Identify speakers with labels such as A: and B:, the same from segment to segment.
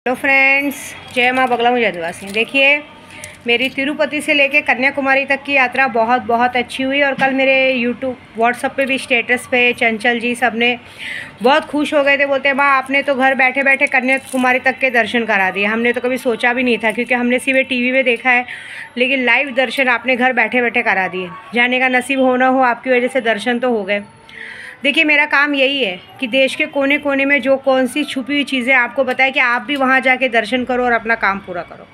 A: Hello friends, जय माँ बगला मुझे आदिवासी। देखिए, मेरी तिरुपति से लेके कन्याकुमारी तक की यात्रा बहुत बहुत अच्छी हुई और कल मेरे यूट्यूब व्हाट्सअप पे भी स्टेटस पे चंचल जी सब ने बहुत खुश हो गए थे। बोलते माँ आपने तो घर बैठे बैठे कन्याकुमारी तक के दर्शन करा दिए, हमने तो कभी सोचा भी नहीं था, क्योंकि हमने सिर्फ टीवी में देखा है, लेकिन लाइव दर्शन आपने घर बैठे बैठे करा दिए। जाने का नसीब हो ना हो, आपकी वजह से दर्शन तो हो गए। देखिए, मेरा काम यही है कि देश के कोने कोने में जो कौन सी छुपी हुई चीज़ें आपको बताएं कि आप भी वहाँ जाके दर्शन करो और अपना काम पूरा करो।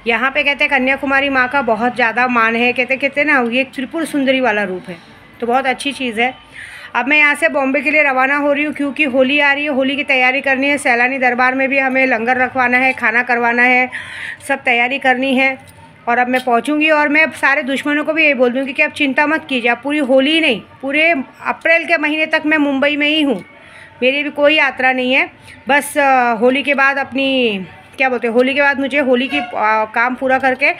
A: यहाँ पे कहते हैं कन्याकुमारी माँ का बहुत ज़्यादा मान है। कहते ना, ये एक त्रिपुर सुंदरी वाला रूप है, तो बहुत अच्छी चीज़ है। अब मैं यहाँ से बॉम्बे के लिए रवाना हो रही हूँ, क्योंकि होली आ रही है, होली की तैयारी करनी है। सैलानी दरबार में भी हमें लंगर रखवाना है, खाना करवाना है, सब तैयारी करनी है। और अब मैं पहुंचूंगी और मैं सारे दुश्मनों को भी यही बोल दूँगी कि अब चिंता मत कीजिए, आप पूरी होली नहीं, पूरे अप्रैल के महीने तक मैं मुंबई में ही हूँ। मेरी भी कोई यात्रा नहीं है, बस होली के बाद अपनी क्या बोलते हैं, होली के बाद मुझे होली की काम पूरा करके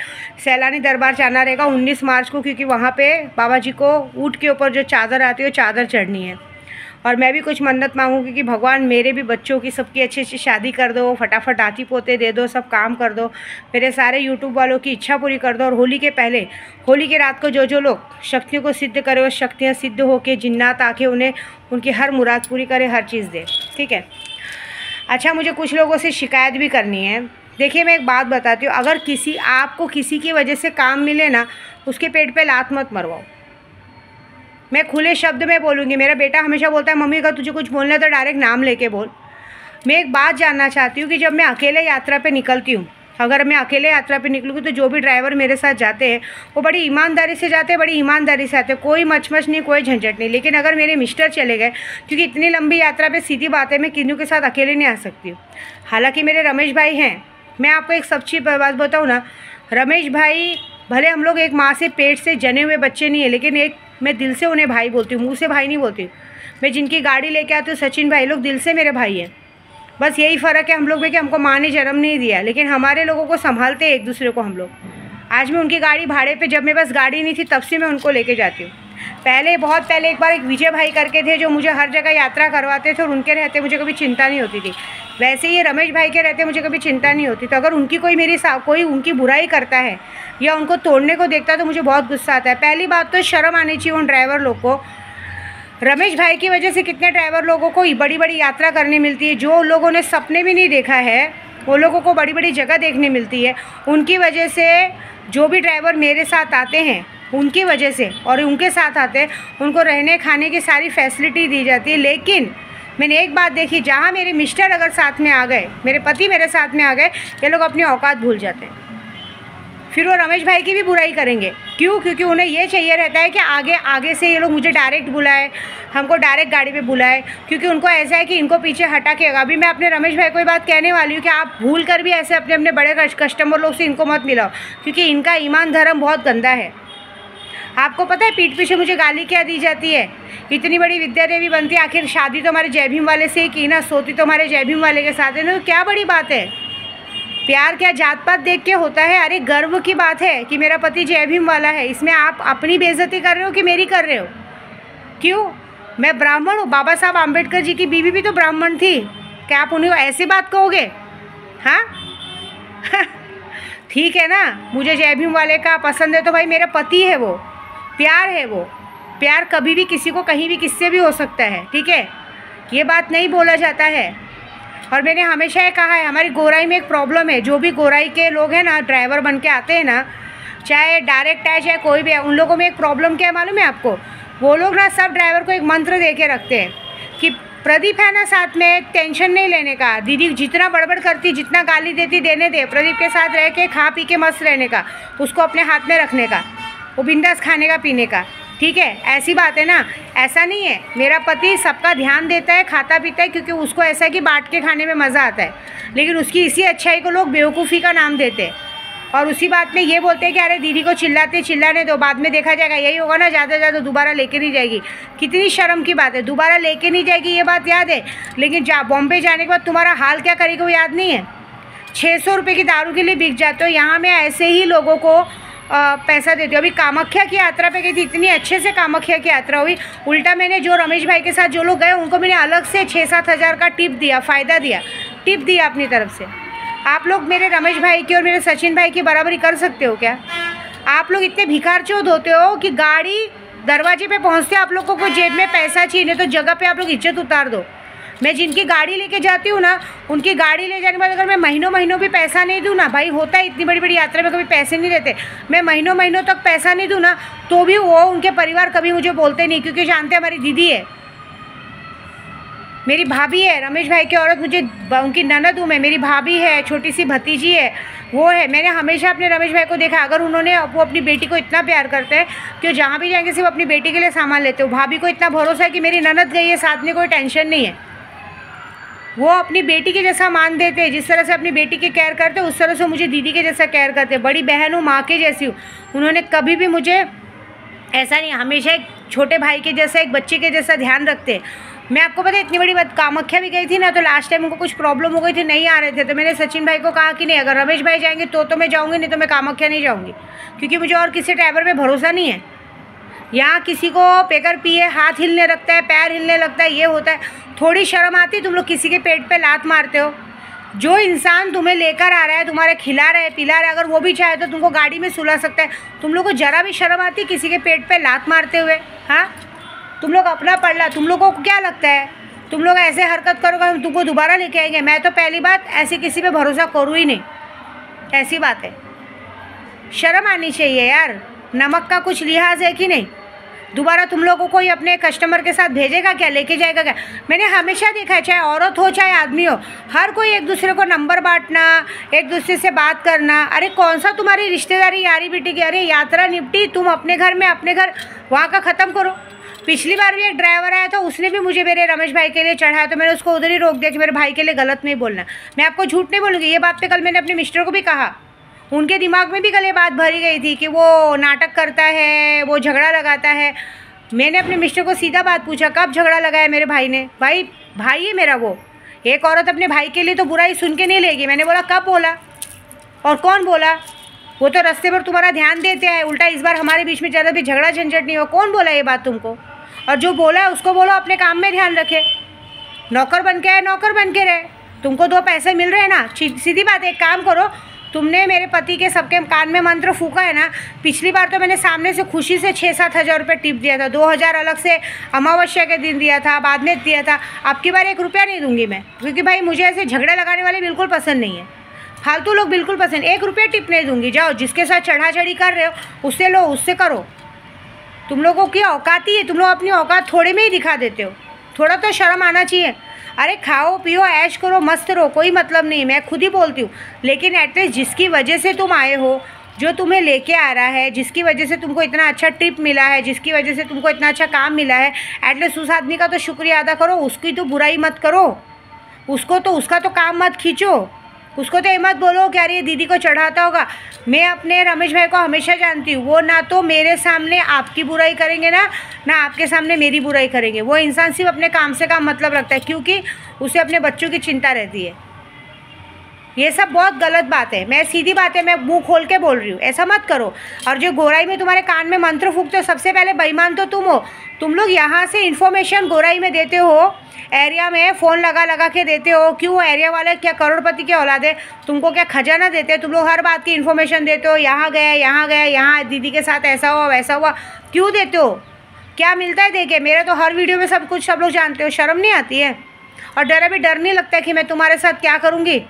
A: सैलानी दरबार जाना रहेगा 19 मार्च को, क्योंकि वहाँ पे बाबा जी को ऊँट के ऊपर जो चादर आती है वो चादर चढ़नी है। और मैं भी कुछ मन्नत मांगूंगी कि भगवान मेरे भी बच्चों की सबकी अच्छी अच्छी शादी कर दो, फटाफट आती पोते दे दो, सब काम कर दो, मेरे सारे यूट्यूब वालों की इच्छा पूरी कर दो। और होली के पहले, होली के रात को जो जो लोग शक्तियों को सिद्ध करे, वो शक्तियाँ सिद्ध होके जिन्नात आके उन्हें उनकी हर मुराद पूरी करे, हर चीज़ दे। ठीक है। अच्छा, मुझे कुछ लोगों से शिकायत भी करनी है। देखिए, मैं एक बात बताती हूँ, अगर आपको किसी की वजह से काम मिले ना, उसके पेट पे लात मत मरवाओ। मैं खुले शब्द में बोलूँगी। मेरा बेटा हमेशा बोलता है मम्मी अगर तुझे कुछ बोलना है तो डायरेक्ट नाम लेके बोल। मैं एक बात जानना चाहती हूँ कि जब मैं अकेले यात्रा पे निकलती हूँ, अगर मैं अकेले यात्रा पे निकलूँगी तो जो भी ड्राइवर मेरे साथ जाते हैं वो बड़ी ईमानदारी से जाते हैं, बड़ी ईमानदारी से आते हैं, कोई मचमच नहीं, कोई झंझट नहीं। लेकिन अगर मेरे मिस्टर चले गए, क्योंकि इतनी लंबी यात्रा पे सीधी बात है मैं किन्नू के साथ अकेले नहीं आ सकती हूँ। हालाँकि मेरे रमेश भाई हैं, मैं आपको एक सच्ची बात बताऊँ ना, रमेश भाई भले हम लोग एक माँ से पेट से जने हुए बच्चे नहीं है, लेकिन एक मैं दिल से उन्हें भाई बोलती हूँ, मुँह से भाई नहीं बोलती। मैं जिनकी गाड़ी लेके आती हूँ सचिन भाई, लोग दिल से मेरे भाई हैं। बस यही फ़र्क है हम लोग में कि हमको माँ ने जन्म नहीं दिया, लेकिन हमारे लोगों को संभालते हैं एक दूसरे को हम लोग। आज मैं उनकी गाड़ी भाड़े पे, जब मेरे पास गाड़ी नहीं थी तब से मैं उनको लेके जाती हूँ। पहले बहुत पहले एक बार एक विजय भाई करके थे जो मुझे हर जगह यात्रा करवाते थे और उनके रहते मुझे कभी चिंता नहीं होती थी। वैसे ही रमेश भाई के रहते मुझे कभी चिंता नहीं होती। तो अगर उनकी कोई उनकी बुराई करता है या उनको तोड़ने को देखता है तो मुझे बहुत गुस्सा आता है। पहली बात तो शर्म आनी चाहिए उन ड्राइवर लोग को। रमेश भाई की वजह से कितने ड्राइवर लोगों को बड़ी बड़ी यात्रा करने मिलती है, जो लोगों ने सपने भी नहीं देखा है वो लोगों को बड़ी बड़ी जगह देखने मिलती है। उनकी वजह से जो भी ड्राइवर मेरे साथ आते हैं, उनकी वजह से और उनके साथ आते हैं, उनको रहने खाने की सारी फैसिलिटी दी जाती है। लेकिन मैंने एक बात देखी, जहाँ मेरे मिस्टर अगर साथ में आ गए, मेरे पति मेरे साथ में आ गए, ये लोग अपनी औकात भूल जाते हैं। फिर वो रमेश भाई की भी बुराई करेंगे। क्यों? क्योंकि उन्हें ये चाहिए रहता है कि आगे से ये लोग मुझे डायरेक्ट बुलाए, हमको डायरेक्ट गाड़ी पे बुलाए, क्योंकि उनको ऐसा है कि इनको पीछे हटा के। अभी मैं अपने रमेश भाई को ये बात कहने वाली हूँ कि आप भूल कर भी ऐसे अपने अपने बड़े कस्टमर लोग से इनको मत मिलाओ, क्योंकि इनका ईमान धर्म बहुत गंदा है। आपको पता है पीठ पीछे मुझे गाली क्या दी जाती है? इतनी बड़ी विद्या देवी बनती है, आखिर शादी तो हमारे जय भीम वाले से ही की ना, सोती तो हमारे जय भीम वाले के साथ है ना, तो क्या बड़ी बात है? प्यार क्या जात पात देख के होता है? अरे गर्व की बात है कि मेरा पति जय भीम वाला है। इसमें आप अपनी बेइज्जती कर रहे हो कि मेरी कर रहे हो? क्यों? मैं ब्राह्मण हूँ, बाबा साहब आम्बेडकर जी की बीवी भी तो ब्राह्मण थी, क्या आप उन्हें ऐसी बात कहोगे? हाँ ठीक है ना, मुझे जय भीम वाले का पसंद है तो भाई मेरा पति है, वो प्यार है। वो प्यार कभी भी किसी को कहीं भी किससे भी हो सकता है। ठीक है, ये बात नहीं बोला जाता है। और मैंने हमेशा ये कहा है, हमारी गोराई में एक प्रॉब्लम है। जो भी गोराई के लोग हैं ना, ड्राइवर बन के आते हैं ना, चाहे डायरेक्ट है चाहे कोई भी है, उन लोगों में एक प्रॉब्लम क्या है मालूम है आपको? वो लोग ना सब ड्राइवर को एक मंत्र दे के रखते हैं कि प्रदीप है ना साथ में, टेंशन नहीं लेने का, दीदी जितना बड़बड़ करती, जितना गाली देती देने दे, प्रदीप के साथ रह के खा पी के मस्त रहने का, उसको अपने हाथ में रखने का, वो बिंदास खाने का पीने का। ठीक है, ऐसी बात है ना? ऐसा नहीं है, मेरा पति सबका ध्यान देता है, खाता पीता है, क्योंकि उसको ऐसा है कि बांट के खाने में मज़ा आता है। लेकिन उसकी इसी अच्छाई को लोग बेवकूफ़ी का नाम देते हैं और उसी बात में ये बोलते हैं कि अरे दीदी को चिल्लाने दो, बाद में देखा जाएगा, यही होगा ना, ज़्यादा दोबारा लेके नहीं जाएगी। कितनी शर्म की बात है, दोबारा लेके नहीं जाएगी ये बात याद है, लेकिन बॉम्बे जाने के बाद तुम्हारा हाल क्या करेगी वो याद नहीं है। 600 रुपये की दारू के लिए बिक जाते हो। यहाँ मैं ऐसे ही लोगों को पैसा देती हूँ। अभी कामाख्या की यात्रा पे गई थी, इतनी अच्छे से कामाख्या की यात्रा हुई। उल्टा मैंने जो रमेश भाई के साथ जो लोग गए उनको मैंने अलग से 6-7 हज़ार का टिप दिया, फ़ायदा दिया, टिप दिया अपनी तरफ से। आप लोग मेरे रमेश भाई की और मेरे सचिन भाई की बराबरी कर सकते हो क्या? आप लोग इतने भिखारचोद होते हो कि गाड़ी दरवाजे पे पहुंचते आप लोगों को जेब में पैसा चाहिए, नहीं तो जगह पे आप लोग इज्जत उतार दो। मैं जिनकी गाड़ी लेके जाती हूँ ना, उनकी गाड़ी ले जाने के बाद अगर मैं महीनों महीनों भी पैसा नहीं दूँ ना, भाई होता है इतनी बड़ी बड़ी यात्रा में कभी पैसे नहीं देते, मैं महीनों महीनों तक पैसा नहीं दूँ ना, तो भी वो उनके परिवार कभी मुझे बोलते नहीं, क्योंकि जानते हैं हमारी दीदी है, मेरी भाभी है, रमेश भाई की औरत मुझे उनकी ननद हूँ मैं, मेरी भाभी है, छोटी सी भतीजी है, वो है। मैंने हमेशा अपने रमेश भाई को देखा, अगर उन्होंने वो अपनी बेटी को इतना प्यार करते हैं कि वो जहाँ भी जाएंगे सिर्फ अपनी बेटी के लिए सामान लेते हो। भाभी को इतना भरोसा है कि मेरी ननद गई है साथ में, कोई टेंशन नहीं है। वो अपनी बेटी के जैसा मान देते हैं, जिस तरह से अपनी बेटी की केयर करते उस तरह से मुझे दीदी के जैसा केयर करते। बड़ी बहन हूँ, माँ के जैसी हूँ। उन्होंने कभी भी मुझे ऐसा नहीं, हमेशा एक छोटे भाई के जैसा, एक बच्चे के जैसा ध्यान रखते। मैं आपको पता है इतनी बड़ी बात, कामाख्या भी गई थी ना, तो लास्ट टाइम उनको कुछ प्रॉब्लम हो गई थी, नहीं आ रहे थे, तो मैंने सचिन भाई को कहा कि नहीं, अगर रमेश भाई जाएंगे तो मैं जाऊँगी, नहीं तो मैं कामाख्या नहीं जाऊँगी, क्योंकि मुझे और किसी ड्राइवर पे भरोसा नहीं है। यहाँ किसी को पेकर पिए हाथ हिलने लगता है, पैर हिलने लगता है, ये होता है। थोड़ी शर्म आती, तुम लोग किसी के पेट पे लात मारते हो। जो इंसान तुम्हें लेकर आ रहा है, तुम्हारे खिला रहा है, पिला रहा है, अगर वो भी चाहे तो तुमको गाड़ी में सुला सकता है। तुम लोग को जरा भी शर्म आती किसी के पेट पे लात मारते हुए? हाँ, तुम लोग अपना पढ़, तुम लोगों को क्या लगता है तुम लोग ऐसे हरकत करोगे हम तुमको दोबारा लेके आएंगे? मैं तो पहली बात ऐसे किसी पे भरोसा करूँ ही नहीं, ऐसी बात है। शर्म आनी चाहिए यार, नमक का कुछ लिहाज है कि नहीं? दोबारा तुम लोगों को कोई अपने कस्टमर के साथ भेजेगा क्या, लेके जाएगा क्या? मैंने हमेशा देखा है, चाहे औरत हो चाहे आदमी हो, हर कोई एक दूसरे को नंबर बांटना, एक दूसरे से बात करना। अरे कौन सा तुम्हारी रिश्तेदारी यारी बेटी की? अरे यात्रा निपटी, तुम अपने घर में, अपने घर वहाँ का ख़त्म करो। पिछली बार भी एक ड्राइवर आया था, उसने भी मुझे मेरे रमेश भाई के लिए चढ़ाया, तो मैंने उसको उधर ही रोक दिया कि मेरे भाई के लिए गलत नहीं बोलना। मैं आपको झूठ नहीं बोलूँगी, ये बात पे कल मैंने अपने मिस्टर को भी कहा। उनके दिमाग में भी कल ये बात भरी गई थी कि वो नाटक करता है, वो झगड़ा लगाता है। मैंने अपने मिस्टर को सीधा बात पूछा, कब झगड़ा लगाया मेरे भाई ने? भाई है मेरा वो। एक औरत अपने भाई के लिए तो बुराई सुन के नहीं लेगी। मैंने बोला कब बोला और कौन बोला? वो तो रास्ते पर तुम्हारा ध्यान देते हैं, उल्टा इस बार हमारे बीच में ज़्यादा भी झगड़ा झंझट नहीं हो। कौन बोला ये बात तुमको? और जो बोला है उसको बोलो अपने काम में ध्यान रखे। नौकर बन के आए, नौकर बन के रहे। तुमको 2 पैसे मिल रहे हैं ना, सीधी बात। एक काम करो, तुमने मेरे पति के सबके कान में मंत्र फूका है ना। पिछली बार तो मैंने सामने से खुशी से 6-7 हज़ार रुपये टिप दिया था, 2000 अलग से अमावस्या के दिन दिया था, बाद में दिया था। अब की बार 1 रुपया नहीं दूंगी मैं, क्योंकि भाई मुझे ऐसे झगड़े लगाने वाले बिल्कुल पसंद नहीं है, फालतू लोग बिल्कुल पसंद। 1 रुपया टिप नहीं दूंगी। जाओ, जिसके साथ चढ़ा चढ़ी कर रहे हो उससे लो, उससे करो। तुम लोगों की औकात ही है, तुम लोग अपनी औकात थोड़े में ही दिखा देते हो। थोड़ा तो शर्म आना चाहिए। अरे खाओ पियो ऐश करो मस्त रहो, कोई मतलब नहीं, मैं खुद ही बोलती हूँ। लेकिन एटलीस्ट जिसकी वजह से तुम आए हो, जो तुम्हें लेके आ रहा है, जिसकी वजह से तुमको इतना अच्छा ट्रिप मिला है, जिसकी वजह से तुमको इतना अच्छा काम मिला है, एटलीस्ट उस आदमी का तो शुक्रिया अदा करो। उसकी तो बुराई मत करो, उसको तो उसका तो काम मत खींचो। उसको तो ये मत बोलो कि अरे ये दीदी को चढ़ाता होगा। मैं अपने रमेश भाई को हमेशा जानती हूँ, वो ना तो मेरे सामने आपकी बुराई करेंगे ना आपके सामने मेरी बुराई करेंगे। वो इंसान सिर्फ अपने काम से काम मतलब रखता है, क्योंकि उसे अपने बच्चों की चिंता रहती है। ये सब बहुत गलत बात है। मैं सीधी बात है, मैं मुंह खोल के बोल रही हूँ, ऐसा मत करो। और जो गोराई में तुम्हारे कान में मंत्र फूकते हो, सबसे पहले बेईमान तो तुम हो। तुम लोग यहाँ से इन्फॉर्मेशन गोराई में देते हो, एरिया में फ़ोन लगा के देते हो। क्यों? एरिया वाले क्या करोड़पति के औलाद है? तुमको क्या खजाना देते? तुम लोग हर बात की इन्फॉर्मेशन देते हो, यहाँ गए, यहाँ दीदी के साथ ऐसा हुआ वैसा हुआ। क्यों देते हो? क्या मिलता है देखे? मेरे तो हर वीडियो में सब कुछ सब लोग जानते हो। शर्म नहीं आती है? और डर नहीं लगता है कि मैं तुम्हारे साथ क्या करूँगी?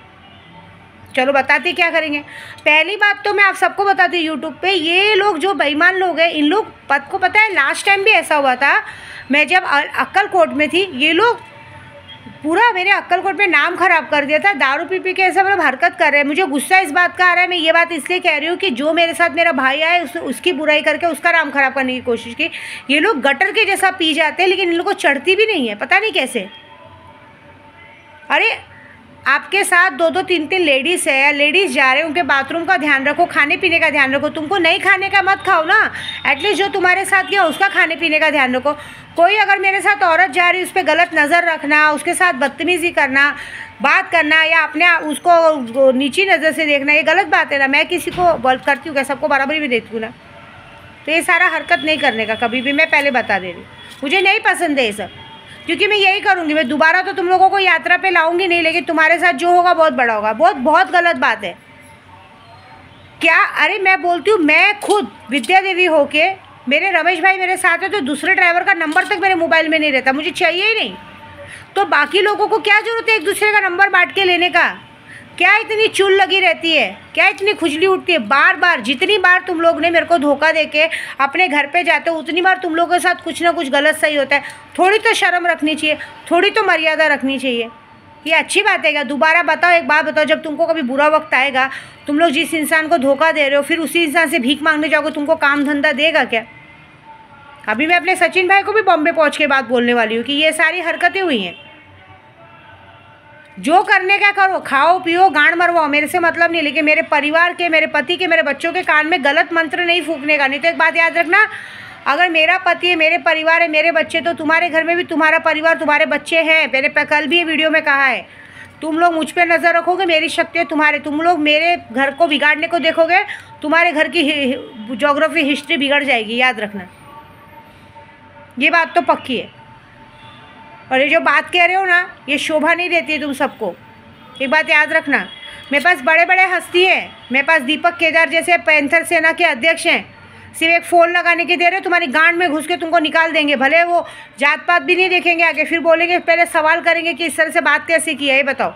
A: चलो बताती क्या करेंगे। पहली बात तो मैं आप सबको बताती हूँ, यूट्यूब पे ये लोग जो बेईमान लोग हैं, इन लोग को पता है लास्ट टाइम भी ऐसा हुआ था। मैं जब अक्कलकोट में थी, ये लोग पूरा मेरे अक्कलकोट में नाम ख़राब कर दिया था। दारू पी के ऐसा मतलब हरकत कर रहे हैं। मुझे गुस्सा इस बात का आ रहा है। मैं ये बात इसलिए कह रही हूँ कि जो मेरे साथ मेरा भाई आए उसकी बुराई करके उसका नाम ख़राब करने की कोशिश की। ये लोग गटर के जैसा पी जाते हैं, लेकिन इन लोग को चढ़ती भी नहीं है, पता नहीं कैसे। अरे आपके साथ 2-2, 3-3 लेडीज़ है, लेडीज़ जा रहे हैं, उनके बाथरूम का ध्यान रखो, खाने पीने का ध्यान रखो। तुमको नहीं खाने का मत खाओ ना, एटलीस्ट जो तुम्हारे साथ गया उसका खाने पीने का ध्यान रखो। कोई अगर मेरे साथ औरत जा रही है, उस पर गलत नज़र रखना, उसके साथ बदतमीज़ी करना, बात करना, या अपने उसको नीची नज़र से देखना, ये गलत बात है ना। मैं किसी को करती हूँ क्या? सबको बराबरी में देती हूँ ना। तो ये सारा हरकत नहीं करने का कभी भी, मैं पहले बता दे रही हूँ। मुझे नहीं पसंद है ये सब। क्योंकि मैं यही करूँगी, मैं दोबारा तो तुम लोगों को यात्रा पे लाऊंगी नहीं, लेकिन तुम्हारे साथ जो होगा बहुत बड़ा होगा। बहुत बहुत गलत बात है क्या। अरे मैं बोलती हूँ, मैं खुद विद्या देवी होके मेरे रमेश भाई मेरे साथ है तो दूसरे ड्राइवर का नंबर तक मेरे मोबाइल में नहीं रहता, मुझे चाहिए ही नहीं। तो बाकी लोगों को क्या ज़रूरत है एक दूसरे का नंबर बांट के लेने का। क्या इतनी चुल लगी रहती है, क्या इतनी खुजली उठती है बार बार। जितनी बार तुम लोग ने मेरे को धोखा देके अपने घर पे जाते हो उतनी बार तुम लोगों के साथ कुछ ना कुछ गलत सही होता है। थोड़ी तो शर्म रखनी चाहिए, थोड़ी तो मर्यादा रखनी चाहिए। ये अच्छी बात है क्या। दोबारा बताओ, एक बात बताओ, जब तुमको कभी बुरा वक्त आएगा, तुम लोग जिस इंसान को धोखा दे रहे हो फिर उसी इंसान से भीख मांगने जाओगे, तुमको काम धंधा देगा क्या। अभी मैं अपने सचिन भाई को भी बॉम्बे पहुंच के बात बोलने वाली हूँ कि ये सारी हरकतें हुई हैं। जो करने का करो, खाओ पियो गांड मरवाओ, मेरे से मतलब नहीं, लेकिन मेरे परिवार के, मेरे पति के, मेरे बच्चों के कान में गलत मंत्र नहीं फूकने का। नहीं तो एक बात याद रखना, अगर मेरा पति है, मेरे परिवार है, मेरे बच्चे, तो तुम्हारे घर में भी तुम्हारा परिवार, तुम्हारे बच्चे हैं। मैंने कल भी ये वीडियो में कहा है, तुम लोग मुझ पर नज़र रखोगे, मेरी शक्ति है तुम्हारे, तुम लोग मेरे घर को बिगाड़ने को देखोगे, तुम्हारे घर की ज्योग्राफी हिस्ट्री बिगड़ जाएगी, याद रखना। ये बात तो पक्की है। और ये जो बात कह रहे हो ना, ये शोभा नहीं देती है तुम सबको, एक बात याद रखना। मेरे पास बड़े बड़े हस्ती है, मेरे पास दीपक केदार जैसे पैंथर सेना के अध्यक्ष हैं, सिर्फ एक फ़ोन लगाने की देर है तुम्हारी गांड में घुस के तुमको निकाल देंगे। भले वो जात पात भी नहीं देखेंगे आगे, फिर बोलेंगे, पहले सवाल करेंगे कि इस तरह से बात कैसे की है, ये बताओ।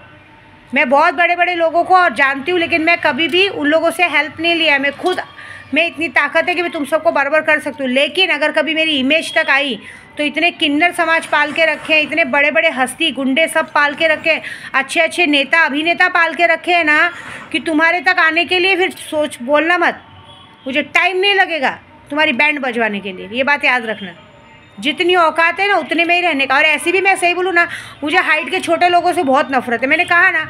A: मैं बहुत बड़े बड़े लोगों को और जानती हूँ, लेकिन मैं कभी भी उन लोगों से हेल्प नहीं लिया है। मैं इतनी ताकत है कि मैं तुम सबको बराबर कर सकती हूँ, लेकिन अगर कभी मेरी इमेज तक आई तो इतने किन्नर समाज पाल के रखे हैं, इतने बड़े बड़े हस्ती गुंडे सब पाल के रखे हैं, अच्छे अच्छे नेता अभिनेता पाल के रखे हैं ना, कि तुम्हारे तक आने के लिए फिर सोच बोलना मत, मुझे टाइम नहीं लगेगा तुम्हारी बैंड बजवाने के लिए। ये बात याद रखना, जितनी औकात है ना उतने में ही रहने का। और ऐसे भी मैं सही बोलूँ ना, मुझे हाइट के छोटे लोगों से बहुत नफरत है। मैंने कहा ना,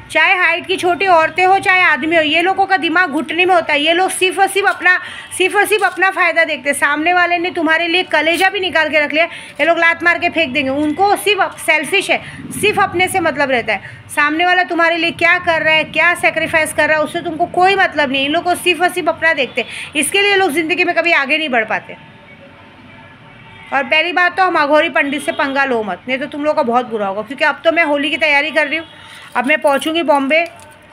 A: चाहे हाइट की छोटी औरतें हो चाहे आदमी हो, ये लोगों का दिमाग घुटने में होता है। ये लोग सिर्फ और सिर्फ अपना फ़ायदा देखते हैं। सामने वाले ने तुम्हारे लिए कलेजा भी निकाल के रख लिया, ये लोग लात मार के फेंक देंगे। उनको सिर्फ सेल्फिश है, सिर्फ अपने से मतलब रहता है। सामने वाला तुम्हारे लिए क्या कर रहा है, क्या सेक्रीफाइस कर रहा है, उससे तुमको कोई मतलब नहीं। इन लोग को सिर्फ और सिर्फ अपना देखते हैं, इसके लिए लोग ज़िंदगी में कभी आगे नहीं बढ़ पाते। और पहली बात तो हम अघोरी पंडित से पंगा लो मत, नहीं तो तुम लोग का बहुत बुरा होगा। क्योंकि अब तो मैं होली की तैयारी कर रही हूँ, अब मैं पहुँचूँगी बॉम्बे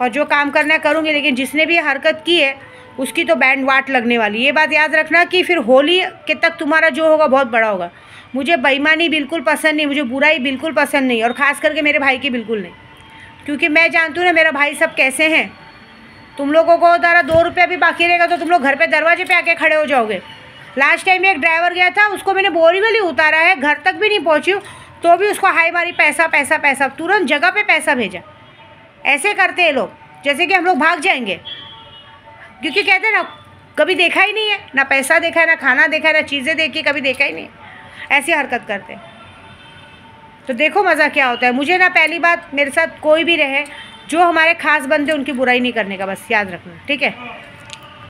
A: और जो काम करना है करूँगी, लेकिन जिसने भी हरकत की है उसकी तो बैंड वाट लगने वाली। ये बात याद रखना कि फिर होली के तक तुम्हारा जो होगा बहुत बड़ा होगा। मुझे बेईमानी बिल्कुल पसंद नहीं, मुझे बुराई बिल्कुल पसंद नहीं, और ख़ास करके मेरे भाई की बिल्कुल नहीं। क्योंकि मैं जानती हूँ ना मेरा भाई सब कैसे हैं। तुम लोगों को ज़रा 2 रुपया भी बाकी रहेगा तो तुम लोग घर पे दरवाजे पे आके खड़े हो जाओगे। लास्ट टाइम एक ड्राइवर गया था, उसको मैंने बोरीवली उतारा है, घर तक भी नहीं पहुँची हूँ तो भी उसको हाई मारी, पैसा पैसा पैसा, तुरंत जगह पे पैसा भेजा। ऐसे करते हैं लोग जैसे कि हम लोग भाग जाएंगे, क्योंकि कहते हैं ना कभी देखा ही नहीं है, ना पैसा देखा है, ना खाना देखा है, ना चीज़ें देखी, कभी देखा ही नहीं। ऐसी हरकत करते हैं तो देखो मज़ा क्या होता है। मुझे ना पहली बात, मेरे साथ कोई भी रहे, जो हमारे खास बंदे उनकी बुराई नहीं करने का, बस याद रखना, ठीक है।